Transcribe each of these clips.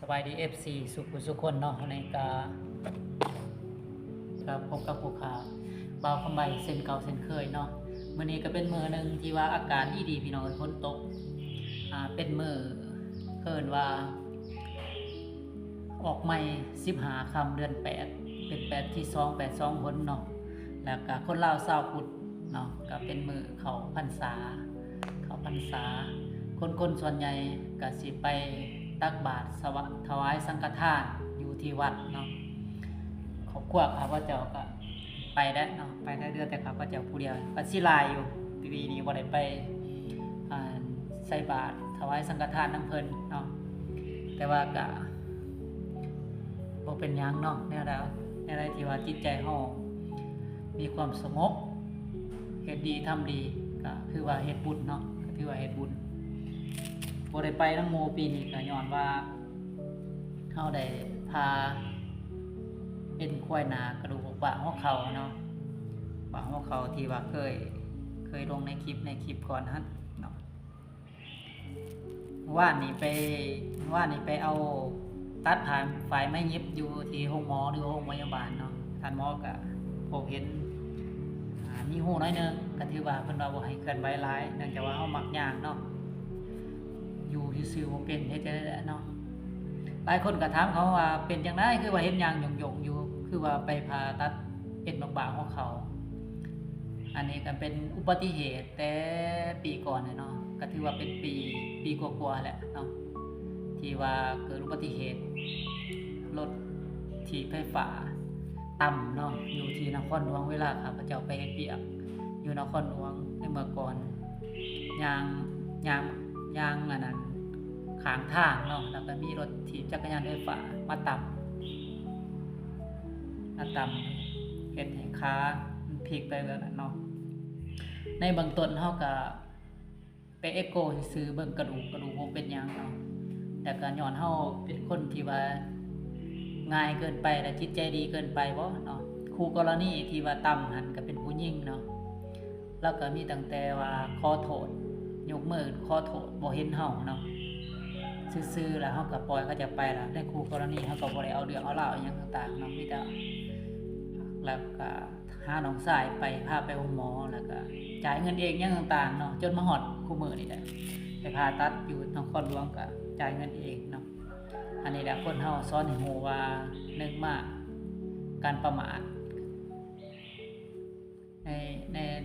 สบายดีFC สุขคนเนาะในกาครับพบกับผู้ข่าวบ่าวคำใบเส้นเก่าเส้นเคยเนาะมื้อนี้ก็เป็นมื้อนึงที่ว่าอากาศดีพี่น้องฝนตกเป็นมื้อเพิ่นว่าออกใหม่15ค่ำเดือน8เป็น8ที่282ผลเนาะแล้วก็คนลาวชาวพุทธเนาะก็เป็นมื้อเข้าพรรษาคนส่วนใหญ่ก็สิไปตักบาตรถวายสังฆทานอยู่ที่วัดเนาะครอบครัวข้าพเจ้าก็ไปได้เนาะไปได้เดือนแต่ข้าพเจ้าผู้เดียวก็สิลายอยู่ปีนี้บ่ได้ไปใส่บาตรถวายสังฆทานนำเพิ่นเนาะแต่ว่าก็บ่เป็นหยังเนาะแนวใดที่ว่าจิตใจเฮามีความสงบเฮ็ดดีทำดีก็คือว่าเฮ็ดบุญเนาะก็ถือว่าเฮ็ดบุญบ่ได้ไปนำหมู่ปีนี้ก็ย้อนว่าเฮาได้พาเป็นควายนากระดูกบะหัวเข่าเนาะบะหัวเข่าที่ว่าเคยลงในคลิปก่อนหั่นเนาะว่านนี่ไปเอาตัดผ่านฝ่ายไม้เย็บอยู่ที่ห้องหมอหรือห้องพยาบาลเนาะท่านหมอก็พบเห็นมีหูน้อยนึงก็ถือว่าเพิ่นว่าบ่ให้เคลื่อนไหวหลายเนื่องจากว่าเฮามักย่างเนาะอยู่ซื่อๆบ่เป็นเฮ็ดจังได๋แหละเนาะหลายคนก็ถามเขาว่าเป็นจังได๋คือว่าเห็นย่างหยงๆอยู่คือว่าไปผ่าตัดเป็นบางๆของเขาอันนี้ก็เป็นอุบัติเหตุแต่ปีก่อนเนาะก็ถือว่าเป็นปีกว่าๆแหละเนาะที่ว่าเกิดอุบัติเหตุรถถีบไฟฟ้าต่ำเนาะอยู่ที่นครหลวงเวลาข้าพเจ้าไปเฮ็ดเวียกอยู่นครหลวงในเมื่อก่อนยางอันนั้นข้างทางเนาะแล้วก็มีรถถีบจักรยานไฟฟ้ามาต่ำเฮ็ดให้ขาพลิกไปแบบนั้นเนาะในเบื้องต้นเฮาก็ไปเอ็กโกซื่อเบิ่งกระดูกบ่เป็นหยังเนาะแต่ก็ย้อนเฮาเป็นคนที่ว่าง่ายเกินไปและจิตใจดีเกินไปบ่เนาะคู่กรณีที่ว่าต่ำหันก็เป็นผู้หญิงเนาะแล้วก็มีตั้งแต่ว่าขอโทษยกมือขอโทษบ่เห็นเฮาเนาะซื่อๆแล้วเฮาก็ปล่อยเขาจะไปล่ะในคู่กรณีเฮาก็บ่ได้เอาเรื่องเอาราวอิหยังต่างๆเนาะมีแต่แล้วก็หาน้องชายไปพาไปโรงหมอแล้วก็จ่ายเงินเองอิหยังต่างๆเนาะจนมาฮอดคู่มื้อนี่แหละไปผ่าตัดอยู่นครหลวงก็จ่ายเงินเองเนาะอันนี้แหละคนเฮาสอนให้ฮู้ว่า1มาการประมาท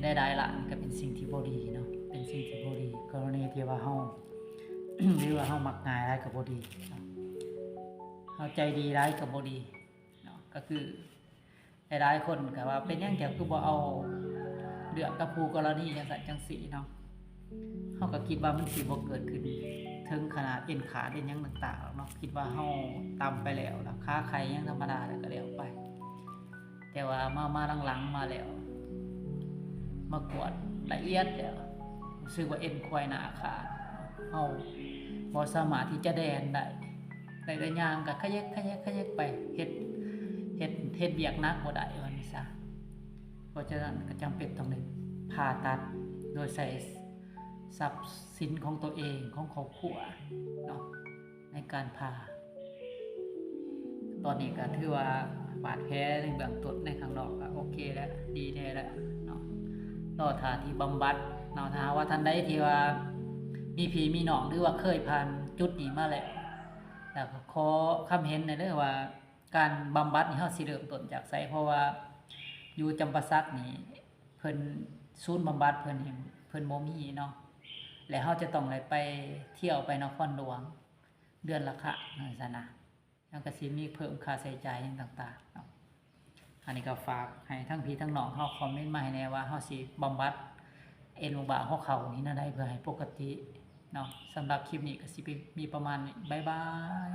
ในหลายหลานก็เป็นสิ่งที่บ่ดีเนาะเป็นสิ่งที่บ่ดีกรณีที่ว่าเฮา หรือว่าเฮามักง่ายหลายก็บ่ดีเนาะเฮาใจดีหลายก็บ่ดีเนาะก็คือหลายๆคนก็ว่าเป็นหยังจะคือบ่เอาเรื่องกับคู่กรณีจังซั่นจังซี่เนาะเฮาก็คิดว่ามันสิบ่เกิดขึ้นถึงขนาดเอ็นขาดเอ็นหยังต่างๆเนาะคิดว่าเฮาต่ำไปแล้วราคาไข่ยังธรรมดาแล้วก็แล้วไปแต่ว่ามาหลังๆมาแล้วมากวดละเอียดแล้วรู้สึกว่าเอ็นควายหน้าขาดเฮาบ่สามารถที่จะแดนได้ย่างก็ขยักไปเฮ็ดเวียกหนักบ่ได้ว่านี่ซะเพราะฉะนั้นก็จำเป็นต้องได้ผ่าตัดโดยใส่ทรัพย์สินของตัวเองของครอบครัวเนาะในการผ่าตอนนี้ก็ถือว่าบาดแผลในเบื้องต้นในข้างนอกก็โอเคแล้วดีแท้แล้วเนาะรอท่าที่บำบัดเนาะถ้าว่าท่านใดที่ว่ามีพี่มีน้องหรือว่าเคยผ่านจุดนี้มาแล้วก็ขอคำเห็นหน่อยเด้อว่าการบำบัดนี่เฮาสิเริ่มต้นจากไสเพราะว่าอยู่จำปาสักนี่เพิ่นศูนย์บำบัดเพิ่นบ่มีเนาะแล้วเฮาจะต้องไปเที่ยวไปนครหลวงเดือนละครั้งซั่นนะแล้วก็สิมีเพิ่มค่าใช้จ่ายหยังต่างๆเนาะอันนี้ก็ฝากให้ทั้งพี่ทั้งน้องเฮาคอมเมนต์มาให้แน่ว่าเฮาสิบำบัดเอ็นบ่าหัวเข่านี่นั่นได้เพื่อให้ปกติเนาะสำหรับคลิปนี้ก็สิมีประมาณนี้บ๊ายบาย